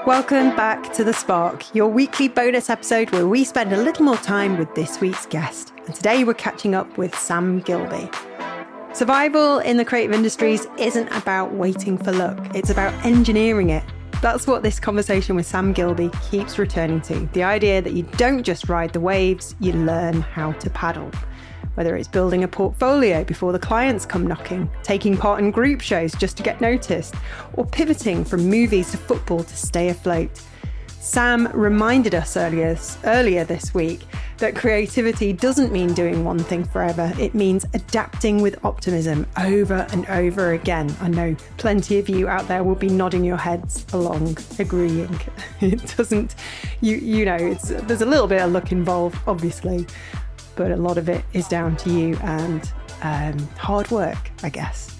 Welcome back to The Spark, your weekly bonus episode where we spend a little more time with this week's guest. And today we're catching up with Sam Gilbey. Survival in the creative industries isn't about waiting for luck, it's about engineering it. That's what this conversation with Sam Gilbey keeps returning to. The idea that you don't just ride the waves, you learn how to paddle. Whether it's building a portfolio before the clients come knocking, taking part in group shows just to get noticed, or pivoting from movies to football to stay afloat. Sam reminded us earlier this week that creativity doesn't mean doing one thing forever. It means adapting with optimism over and over again. I know plenty of you out there will be nodding your heads along, agreeing. It doesn't, you know, there's a little bit of luck involved, obviously, but a lot of it is down to you and hard work, I guess.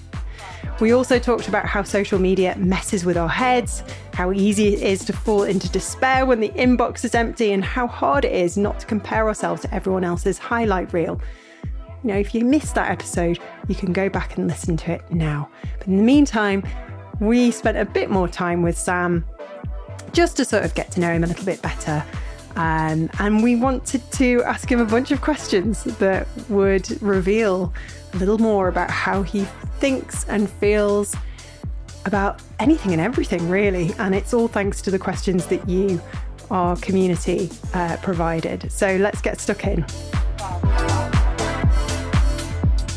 We also talked about how social media messes with our heads, how easy it is to fall into despair when the inbox is empty, and how hard it is not to compare ourselves to everyone else's highlight reel. You know, if you missed that episode, you can go back and listen to it now. But in the meantime, we spent a bit more time with Sam just to sort of get to know him a little bit better. And we wanted to ask him a bunch of questions that would reveal a little more about how he thinks and feels about anything and everything, really. And it's all thanks to the questions that you, our community, provided. So let's get stuck in.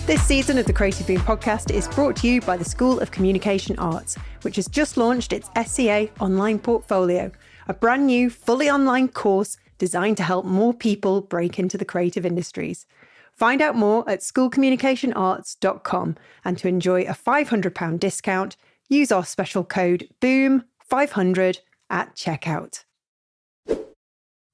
This season of the Creative Beam podcast is brought to you by the School of Communication Arts, which has just launched its SCA online portfolio, a brand new, fully online course designed to help more people break into the creative industries. Find out more at schoolcommunicationarts.com, and to enjoy a £500 discount, use our special code BOOM500 at checkout.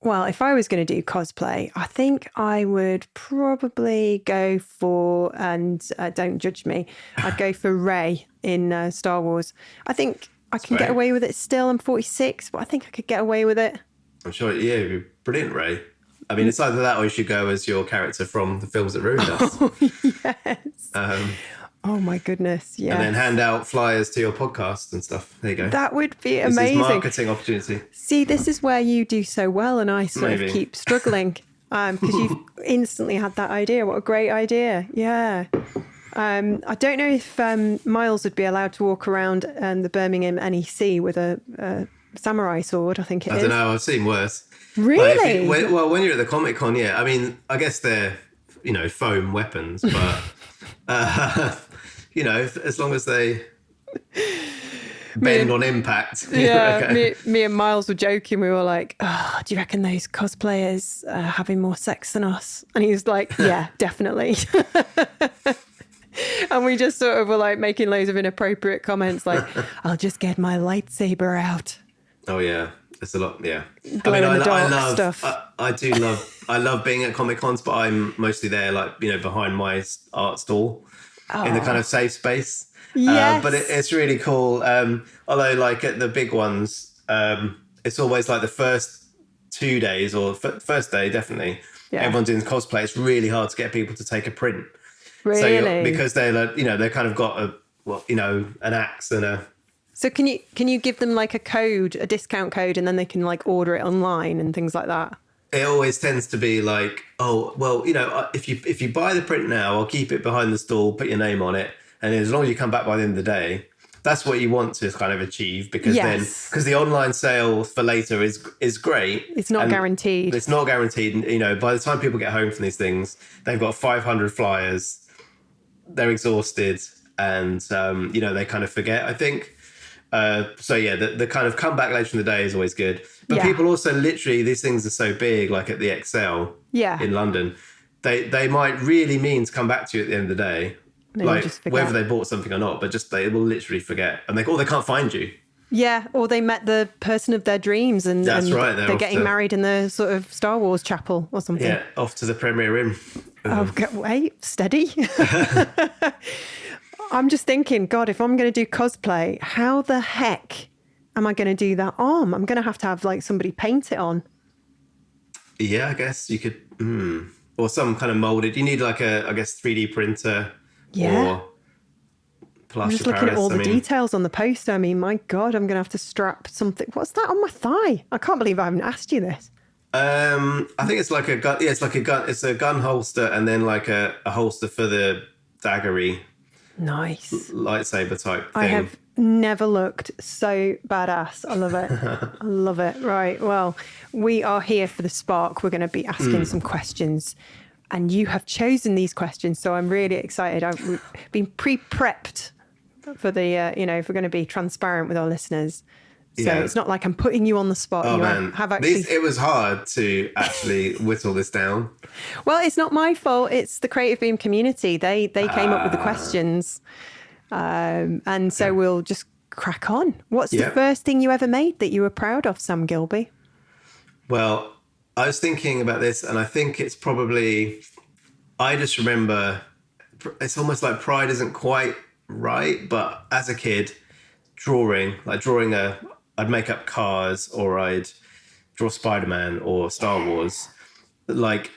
Well, if I was going to do cosplay, I think I would probably go for, and don't judge me, I'd go for Rey in Star Wars. I think I can get away with it still. I'm 46, but I think I could get away with it. I'm sure, yeah, it'd be brilliant, Rey. I mean, it's either that or you should go as your character from the films that ruined us. Oh, yes. Oh, my goodness, yeah. And then hand out flyers to your podcast and stuff. There you go. That would be amazing. This is marketing opportunity. See, this is where you do so well and I sort of keep struggling because you've instantly had that idea. What a great idea. Yeah. I don't know if Miles would be allowed to walk around the Birmingham NEC with a samurai sword, I think it is. I don't know, I've seen worse. Really? Like when you're at the Comic Con, yeah. I mean, I guess they're, foam weapons, but, as long as they bend on impact. Yeah, okay. me and Miles were joking. We were like, oh, do you reckon those cosplayers are having more sex than us? And he was like, yeah, definitely. And we just sort of were like making loads of inappropriate comments like, I'll just get my lightsaber out. Oh, yeah. There's a lot, yeah. Glow-in-the-dark stuff. I love being at Comic Cons, but I'm mostly there, behind my art stall in the kind of safe space. Yes. But it's really cool. Although, at the big ones, it's always like the first 2 days or first day, definitely. Yeah. Everyone's in cosplay. It's really hard to get people to take a print. Really? So because they're they're kind of got an axe and a. So can you give them like a discount code, and then they can order it online and things like that? It always tends to be like, oh, well, if you buy the print now, I'll keep it behind the stall, put your name on it, and as long as you come back by the end of the day, that's what you want to kind of achieve, because because the online sale for later is great. It's not guaranteed. It's not guaranteed. By the time people get home from these things, they've got 500 flyers. They're exhausted, and they kind of forget, I think. The kind of comeback later in the day is always good. But people also literally, these things are so big, like at the Excel in London, they might really mean to come back to you at the end of the day, whether they bought something or not, but just they will literally forget, and they can't find you. Yeah, or they met the person of their dreams, and they're getting married in the sort of Star Wars chapel or something. Yeah, off to the Premier Inn. Wait, steady. I'm just thinking, God, if I'm going to do cosplay, how the heck am I going to do that arm? I'm going to have somebody paint it on. Yeah, I guess you could, or some kind of molded. You need a 3D printer, or I'm just plaster looking at Paris. all the details on the poster. I mean, my God, I'm going to have to strap something. What's that on my thigh? I can't believe I haven't asked you this. I think it's like a gun. Yeah, it's like a gun. It's a gun holster and then like a holster for the daggery Nice. lightsaber type thing. I have never looked so badass. I love it. I love it. Right. Well, we are here for the spark. We're going to be asking some questions. And you have chosen these questions. So I'm really excited. I've been pre-prepped for the, if we're going to be transparent with our listeners. So it's not like I'm putting you on the spot. Oh, you man. have actually... It was hard to actually whittle this down. Well, it's not my fault. It's the Creative Beam community. They came up with the questions. And so we'll just crack on. What's the first thing you ever made that you were proud of, Sam Gilbey? Well, I was thinking about this, and I think it's probably... I just remember... It's almost like pride isn't quite right, but as a kid, drawing I'd make up cars, or I'd draw Spider-Man or Star Wars. Like,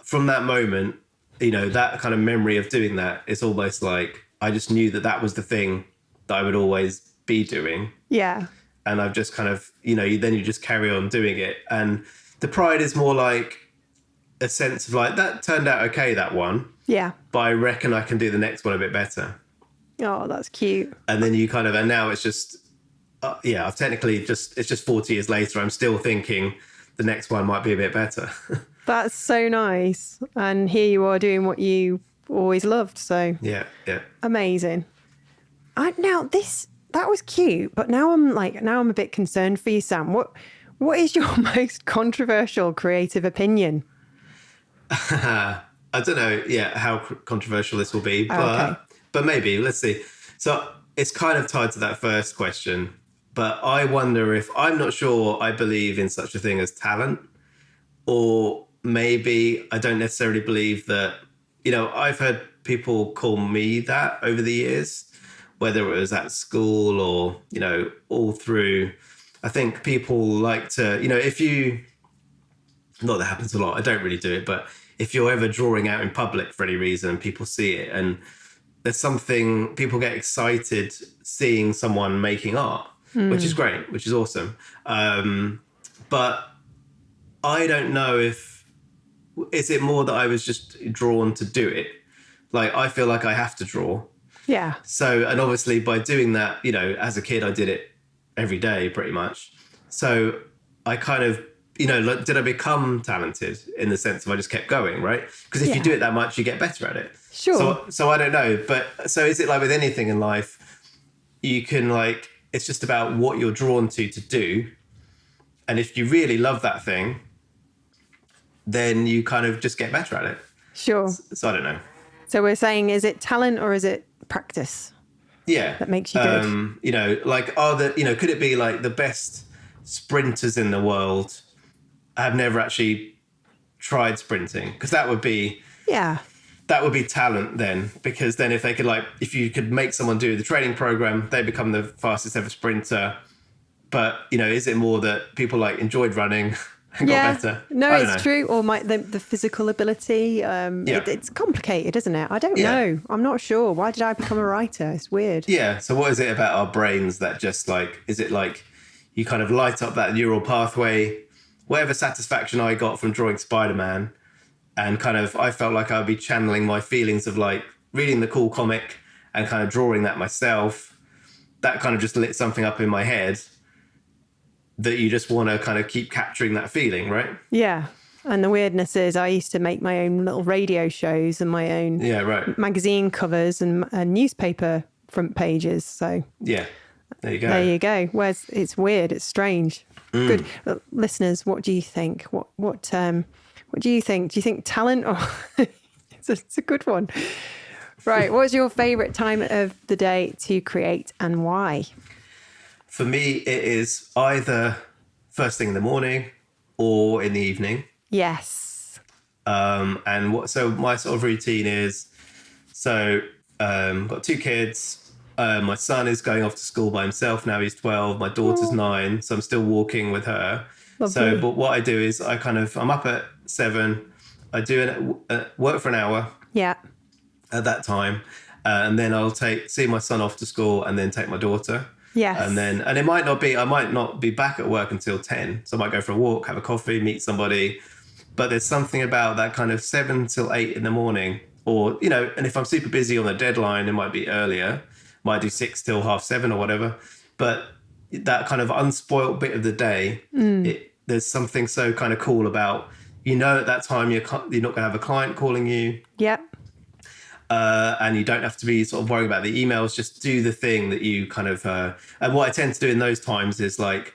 from that moment, that kind of memory of doing that, it's almost like I just knew that was the thing that I would always be doing. Yeah. And I've just kind of, then you just carry on doing it. And the pride is more like a sense of like, that turned out okay, that one. Yeah. But I reckon I can do the next one a bit better. Oh, that's cute. And then you kind of, and now it's just, I've technically it's just 40 years later, I'm still thinking the next one might be a bit better. That's so nice. And here you are doing what you always loved. So yeah. Amazing. That was cute, but now I'm a bit concerned for you, Sam. What is your most controversial creative opinion? I don't know how controversial this will be, but maybe, let's see. So it's kind of tied to that first question, but I wonder if, I'm not sure I believe in such a thing as talent, or maybe I don't necessarily believe that, I've heard people call me that over the years, whether it was at school or, all through. I think people like to, if you, not that happens a lot, I don't really do it, but if you're ever drawing out in public for any reason and people see it, and there's something, people get excited seeing someone making art, which is great, which is awesome. But I don't know is it more that I was just drawn to do it? Like, I feel like I have to draw. Yeah. So, and obviously by doing that, as a kid, I did it every day pretty much. So I kind of, did I become talented in the sense of I just kept going, right? Because if you do it that much, you get better at it. Sure. So I don't know. But so is it like with anything in life, you can it's just about what you're drawn to do. And if you really love that thing, then you kind of just get better at it. Sure. So I don't know. So we're saying, is it talent or is it practice? Yeah. That makes you good. Could it be like the best sprinters in the world have never actually tried sprinting? Because that would be talent then, because then if you could make someone do the training program, they become the fastest ever sprinter. But, is it more that people enjoyed running and got better? No, it's true. Or the physical ability. It's complicated, isn't it? I don't know. I'm not sure. Why did I become a writer? It's weird. Yeah. So what is it about our brains that just is it you kind of light up that neural pathway? Whatever satisfaction I got from drawing Spider-Man, and kind of, I felt like I'd be channeling my feelings of reading the cool comic and kind of drawing that myself. That kind of just lit something up in my head that you just want to kind of keep capturing that feeling, right? Yeah. And the weirdness is I used to make my own little radio shows and my own magazine covers and newspaper front pages. So yeah, there you go. There you go. Whereas it's weird, it's strange. Good. Listeners, what do you think? What do you think? Do you think talent or it's a good one. Right. What's your favourite time of the day to create and why? For me, it is either first thing in the morning or in the evening. Yes. So my sort of routine is, got 2 kids. My son is going off to school by himself now. He's 12. My daughter's 9, so I'm still walking with her. Lovely. But what I do is I'm up at 7. I do work for an hour. Yeah. At that time, and then I'll see my son off to school and then take my daughter. Yes. And it might not be, I might not be back at work until 10. So I might go for a walk, have a coffee, meet somebody. But there's something about that kind of 7 till 8 in the morning, or, you know, and if I'm super busy on a deadline, it might be earlier, might do 6 till 7:30 or whatever. But that kind of unspoilt bit of the day, there's something so kind of cool about, you know, at that time you're not going to have a client calling you. Yep. And you don't have to be sort of worrying about the emails. Just do the thing that you kind of. And what I tend to do in those times is like,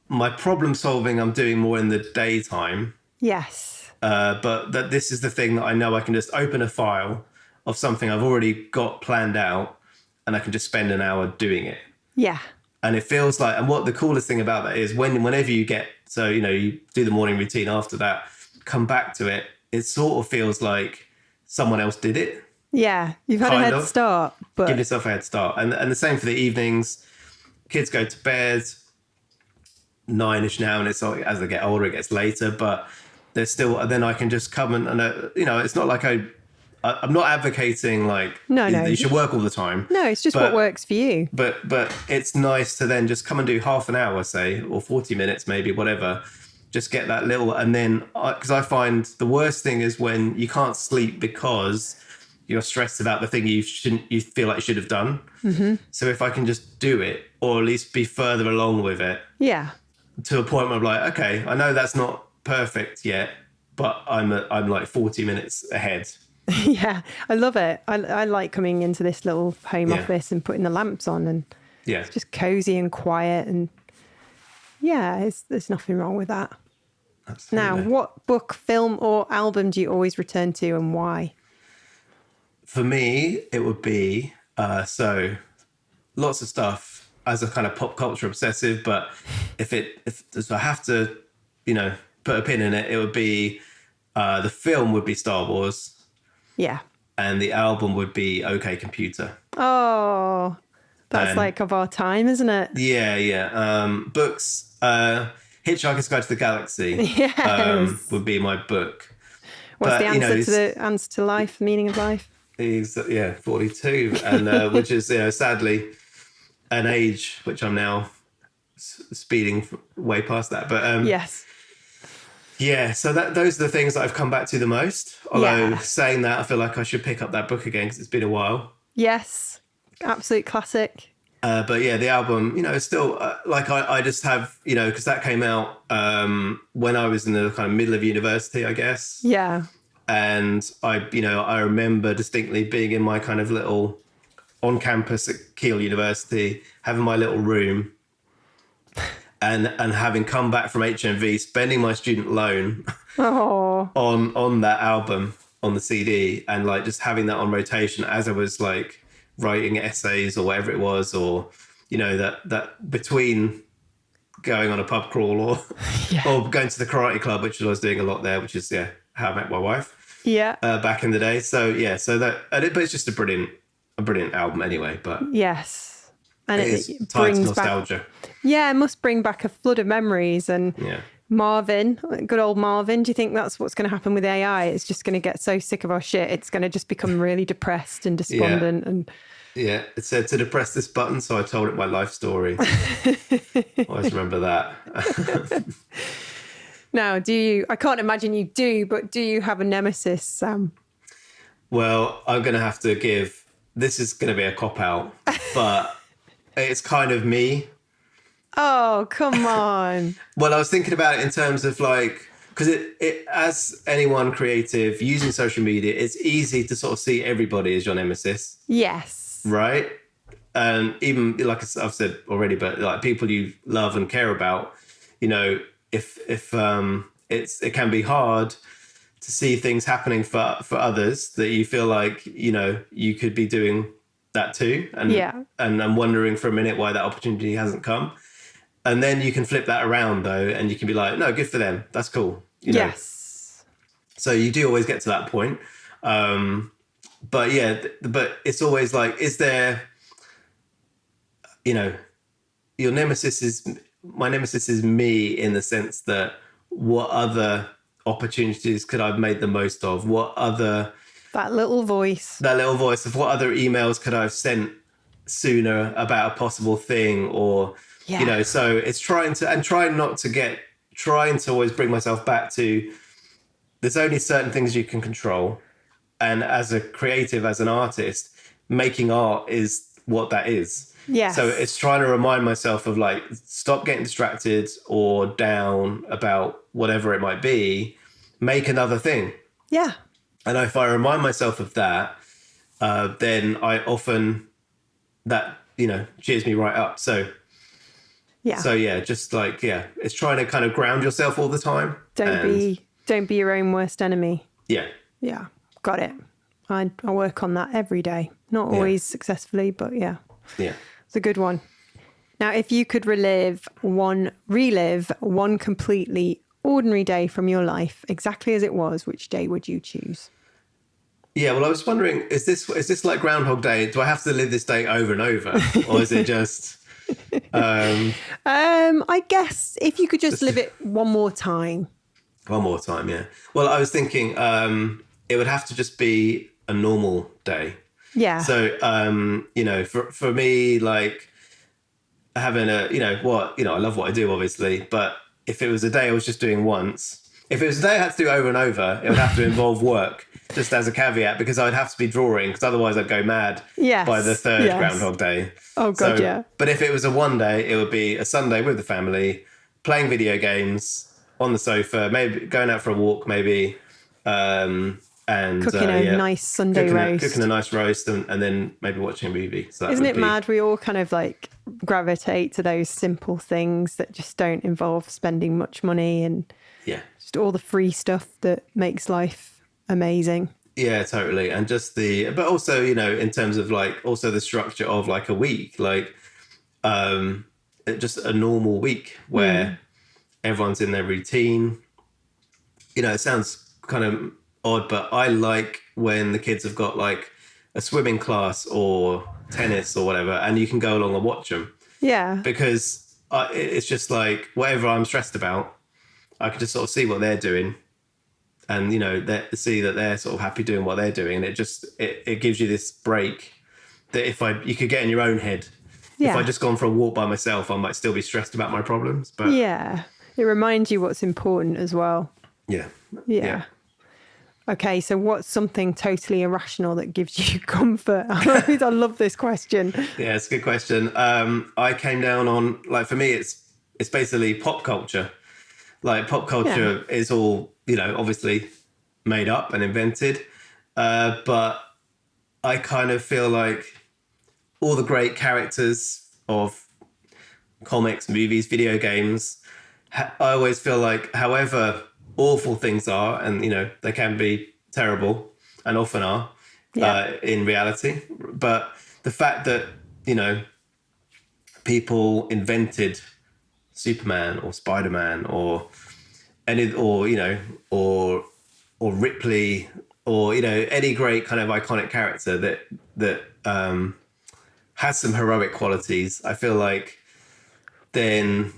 my problem solving I'm doing more in the daytime. Yes. But that this is the thing that I know I can just open a file of something I've already got planned out, and I can just spend an hour doing it. Yeah. And it feels like, and what the coolest thing about that is whenever you get, so, you know, you do the morning routine after that, come back to it, it sort of feels like someone else did it. Yeah. You've had a head start. But give yourself a head start. And the same for the evenings. Kids go to bed 9ish now, and it's like, as they get older, it gets later, but there's still, then I can just come and you know, it's not like I'm not advocating like no, you should work all the time. No, it's just what works for you. But it's nice to then just come and do half an hour, say, or 40 minutes, maybe, whatever. Just get that little, and then, because I find the worst thing is when you can't sleep because you're stressed about the thing you feel like you should have done. Mm-hmm. So if I can just do it, or at least be further along with it. Yeah. To a point where I'm like, okay, I know that's not perfect yet, but I'm like 40 minutes ahead. Yeah, I love it. I like coming into this little home office and putting the lamps on, and it's just cozy and quiet, and there's nothing wrong with that. Absolutely. Now, what book, film or album do you always return to, and why? For me, it would be, so lots of stuff as a kind of pop culture obsessive, but if I have to, you know, put a pin in it, it would be, the film would be Star Wars. Yeah. And the album would be OK Computer. Oh, that's like of our time, isn't it? Yeah, yeah. Books, Hitchhiker's Guide to the Galaxy would be my book. What's the answer to the answer to life, the meaning of life? He's 42, and which is, you know, sadly an age which I'm now speeding way past that. But yes. Yeah, so those are the things that I've come back to the most. Although saying that, I feel like I should pick up that book again because it's been a while. Yes, absolute classic. But yeah, the album, you know, still like I just have, you know, because that came out when I was in the kind of middle of university, I guess. Yeah. And I remember distinctly being in my kind of little on campus at Keele University, having my little room. And having come back from HMV, spending my student loan on that album, on the CD, and like just having that on rotation as I was like writing essays or whatever it was, or, you know, that between going on a pub crawl or going to the karate club, which I was doing a lot there, which is how I met my wife. Yeah. Back in the day. So but it's just a brilliant album anyway. But yes. And it brings nostalgia. It must bring back a flood of memories. And Marvin, good old Marvin, do you think that's what's going to happen with AI? It's just going to get so sick of our shit. It's going to just become really depressed and despondent. And it said to depress this button, so I told it my life story. Always remember that. Now, I can't imagine you do, but do you have a nemesis, Sam? Well, I'm going to have to this is going to be a cop-out, but it's kind of me. Oh, come on. Well, I was thinking about it in terms of like, because it as anyone creative using social media, it's easy to sort of see everybody as your nemesis. Yes. Right? And even like I've said already, but like people you love and care about, you know, if it can be hard to see things happening for others that you feel like, you know, you could be doing that too. And I'm wondering for a minute why that opportunity hasn't come. And then you can flip that around though, and you can be like, no, good for them. That's cool. You know? Yes. So you do always get to that point. But it's always like, is there, you know, my nemesis is me in the sense that what other opportunities could I have made the most of? What other That little voice. That little voice of what other emails could I have sent sooner about a possible thing, or you know. So it's trying to always bring myself back to, there's only certain things you can control, and as a creative, as an artist, making art is what that is. Yes. So it's trying to remind myself of like, stop getting distracted or down about whatever it might be, make another thing. Yeah. And if I remind myself of that, then I often, that, you know, cheers me right up. So yeah, just like, it's trying to kind of ground yourself all the time. Don't be your own worst enemy. Yeah. Yeah. Got it. I work on that every day. Not always successfully, but yeah. Yeah. It's a good one. Now, if you could relive one completely ordinary day from your life, exactly as it was, which day would you choose? Yeah, well, I was wondering, is this like Groundhog Day? Do I have to live this day over and over? Or is it just... I guess if you could just live it one more time. One more time, yeah. Well, I was thinking it would have to just be a normal day. Yeah. So, you know, for me, like having I love what I do, obviously, but if it was a day I was just doing once, if it was a day I had to do over and over, it would have to involve work, just as a caveat, because I'd have to be drawing, because otherwise I'd go mad by the third Groundhog Day. Oh, God, yeah. But if it was a one day, it would be a Sunday with the family, playing video games on the sofa, maybe going out for a walk, maybe, and cooking a nice Sunday roast. Cooking a nice roast and then maybe watching a movie. So isn't it mad? We all kind of like gravitate to those simple things that just don't involve spending much money and just all the free stuff that makes life amazing. Yeah, totally. And just but also, you know, in terms of like also the structure of like a week, like just a normal week where everyone's in their routine. You know, it sounds kind of odd, but I like when the kids have got like a swimming class or tennis or whatever, and you can go along and watch them. Yeah. Because it's just like whatever I'm stressed about, I can just sort of see what they're doing, and you know, see that they're sort of happy doing what they're doing, and it gives you this break that you could get in your own head. Yeah. If I just gone for a walk by myself, I might still be stressed about my problems. But it reminds you what's important as well. Yeah. Okay, so what's something totally irrational that gives you comfort? I love this question. Yeah, it's a good question. I came down on, like, for me, it's basically pop culture. Like, pop culture is all, you know, obviously made up and invented. But I kind of feel like all the great characters of comics, movies, video games, I always feel like however awful things are, and you know they can be terrible and often are in reality, but the fact that, you know, people invented Superman or Spider-Man or Ripley or, you know, any great kind of iconic character that has some heroic qualities, I feel like then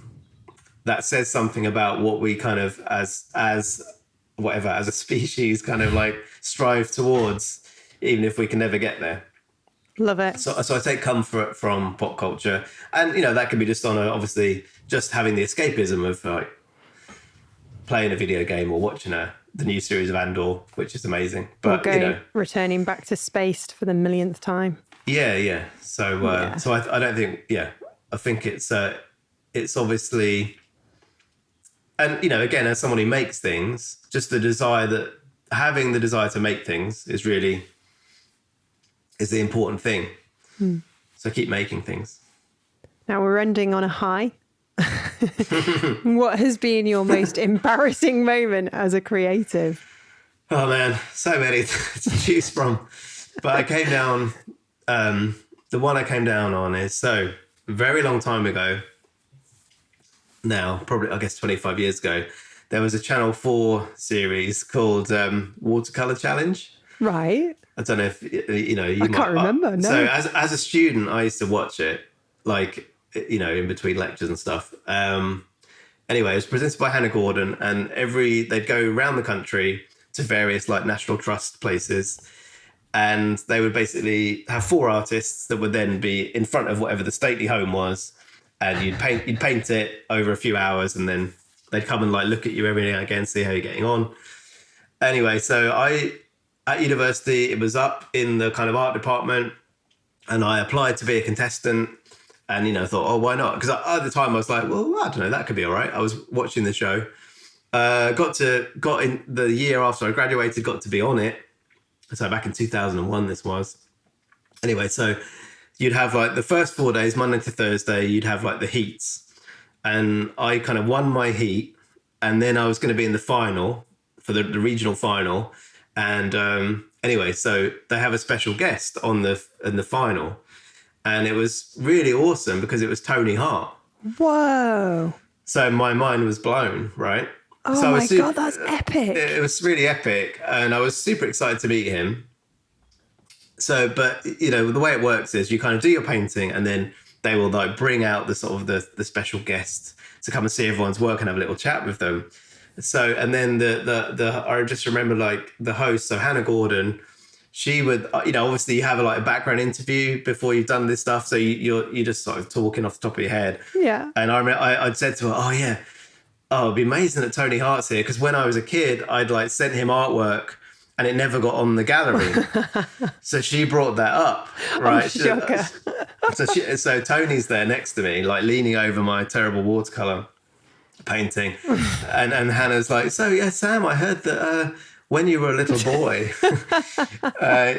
that says something about what we kind of as a species kind of like strive towards, even if we can never get there. Love it. So I take comfort from pop culture, and you know that can be just on obviously just having the escapism of like playing a video game or watching the new series of Andor, which is amazing. But you know, returning back to space for the millionth time. Yeah. So I don't think. I think it's obviously. And, you know, again, as someone who makes things, just having the desire to make things is the important thing. So keep making things. Now we're ending on a high. What has been your most embarrassing moment as a creative? Oh, man, so many to choose from. But I came down, the one I came down on is a very long time ago. Now, probably, I guess 25 years ago, there was a Channel 4 series called Watercolor Challenge. Right. I don't know if, you know, I can't remember, no. So as a student, I used to watch it, like, you know, in between lectures and stuff. Anyway, it was presented by Hannah Gordon, and they'd go around the country to various, like, National Trust places, and they would basically have 4 artists that would then be in front of whatever the stately home was, and you'd paint it over a few hours, and then they'd come and like look at you every now and again, see how you're getting on. Anyway, so at university, it was up in the kind of art department, and I applied to be a contestant, and thought, oh, why not? Because at the time I was like, well, I don't know, that could be all right. I was watching the show, got in the year after I graduated, got to be on it. So back in 2001, this was. Anyway, so you'd have like the first 4 days, Monday to Thursday, you'd have like the heats. And I kind of won my heat. And then I was going to be in the final for the regional final. And anyway, so they have a special guest in the final. And it was really awesome because it was Tony Hart. Whoa. So my mind was blown, right? Oh so my God, that's epic. It was really epic. And I was super excited to meet him. So, but, the way it works is you kind of do your painting, and then they will like bring out the sort of the special guest to come and see everyone's work and have a little chat with them. So, and then I just remember like the host, so Hannah Gordon, she would, obviously you have a background interview before you've done this stuff. So you're just sort of talking off the top of your head. Yeah. And I remember I'd said to her, oh yeah, it'd be amazing that Tony Hart's here. Because when I was a kid, I'd like sent him artwork and it never got on the gallery. So she brought that up, right? Shocker. So Tony's there next to me, like leaning over my terrible watercolor painting. and Hannah's like, so yeah, Sam, I heard that when you were a little boy,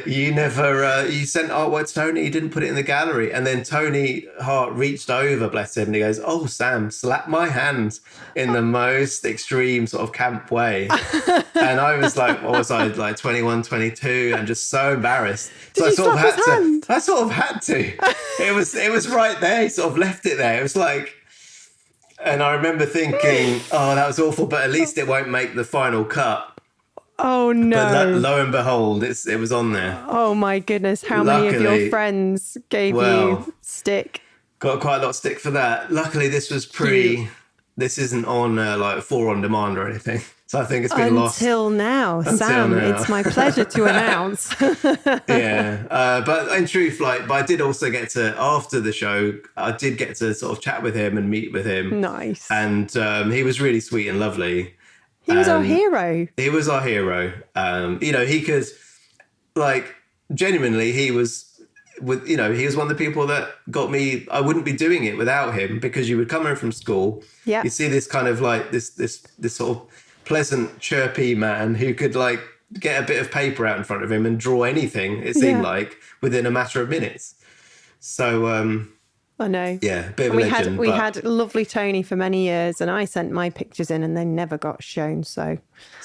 you sent artwork to Tony, you didn't put it in the gallery. And then Tony Hart reached over, bless him, and he goes, oh, Sam, slap my hand in the most extreme sort of camp way. And I was like, what was I, like 21, 22, and just so embarrassed. So I sort of had to. It was right there. He sort of left it there. It was like, and I remember thinking, oh, that was awful, but at least it won't make the final cut. Oh no! But lo and behold, it was on there. Oh my goodness! How many of your friends gave you stick? Got quite a lot of stick for that. Luckily, this was This isn't on like 4 on demand or anything, so I think it's been lost until now. Sam, it's my pleasure to announce. Yeah, but in truth, but I did also get to, after the show, I did get to sort of chat with him and meet with him. Nice. And he was really sweet and lovely. He was our hero. He was our hero. He could, genuinely, he was he was one of the people that got me. I wouldn't be doing it without him, because you would come home from school. Yeah. You see this kind of this sort of pleasant, chirpy man who could get a bit of paper out in front of him and draw anything, it seemed like, within a matter of minutes. So, I know. Yeah, a bit of a legend. We had lovely Tony for many years, and I sent my pictures in and they never got shown. So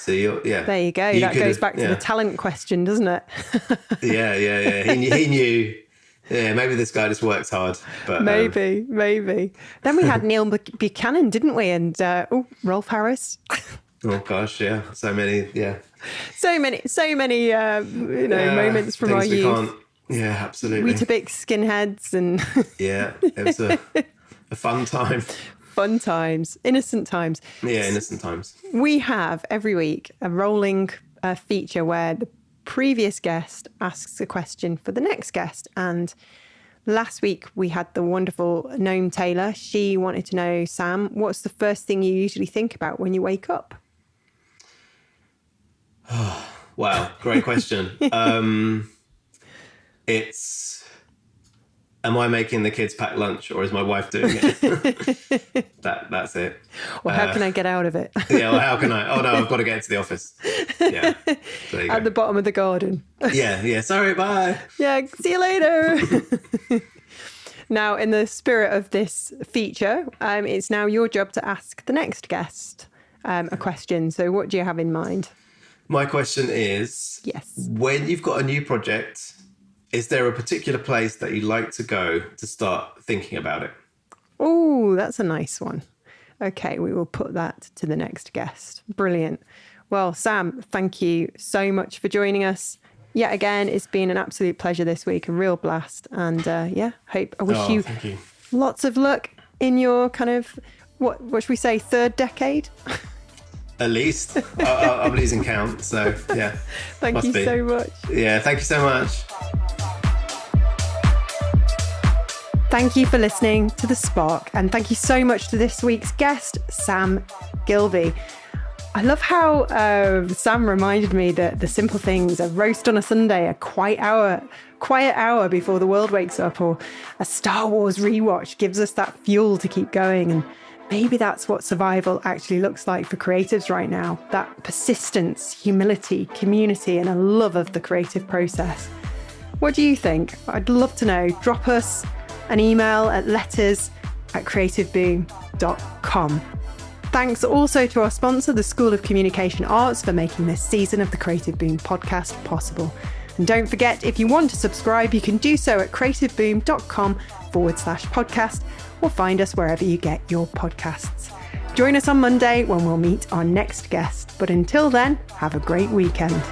there you go. That goes back to the talent question, doesn't it? Yeah. He knew. Yeah, maybe this guy just works hard. But maybe. Then we had Neil Buchanan, didn't we? And Rolf Harris. Oh gosh, yeah. So many, yeah. So many moments from our youth. Yeah, absolutely. Weetabix skinheads and yeah, it was a fun time. Fun times, innocent times. Yeah, innocent times. We have every week a rolling feature where the previous guest asks a question for the next guest. And last week we had the wonderful Noam Taylor. She wanted to know, Sam, what's the first thing you usually think about when you wake up? Wow, great question. It's, am I making the kids pack lunch, or is my wife doing it? That's it. Well, how can I get out of it? Yeah, well, how can I? Oh no, I've got to get to the office. Yeah, at the bottom of the garden. Yeah. Sorry, bye. Yeah, see you later. Now, in the spirit of this feature, it's now your job to ask the next guest a question. So, what do you have in mind? My question is, yes, when you've got a new project, is there a particular place that you like to go to start thinking about it? Oh, that's a nice one. Okay, we will put that to the next guest. Brilliant. Well, Sam, thank you so much for joining us. Yet again, it's been an absolute pleasure this week, a real blast. And I wish you lots of luck in your kind of, what should we say, third decade? at least. I'm losing count. So, yeah. Thank you so much. Yeah, thank you so much. Thank you for listening to The Spark, and thank you so much to this week's guest, Sam Gilbey. I love how Sam reminded me that the simple things, a roast on a Sunday, a quiet hour before the world wakes up, or a Star Wars rewatch gives us that fuel to keep going. And maybe that's what survival actually looks like for creatives right now. That persistence, humility, community, and a love of the creative process. What do you think? I'd love to know. Drop us an email at letters@creativeboom.com. Thanks also to our sponsor, the School of Communication Arts, for making this season of the Creative Boom podcast possible. And don't forget, if you want to subscribe, you can do so at creativeboom.com/podcast, or find us wherever you get your podcasts. Join us on Monday when we'll meet our next guest. But until then, have a great weekend.